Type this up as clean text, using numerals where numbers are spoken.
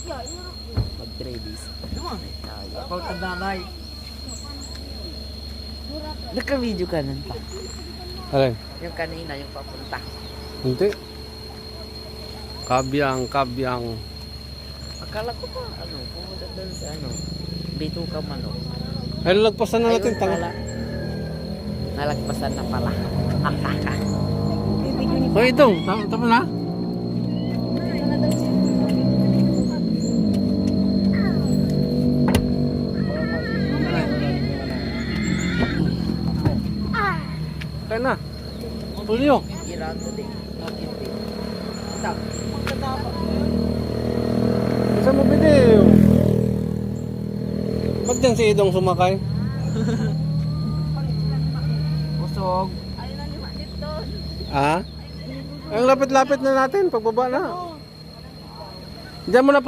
Mag 3 days. Ako nanay. Nagka-video ka nun pa. Alay. Yung kanina, yung papunta. Hindi. Kabyang. Akala ko pa, pumunta doon sa Bito ka manok. Ay, lagpasan na natin. Ayun pala. Nalagpasan na pala. Akaka. So, ito. Tama na? Kaya na. Tulio. Irato din. Hindi. Isa mo video. Ba't yan si Idong sumakay? Usog. Ah? Ang lapit-lapit na natin. Pagbaba na. Diyan mo na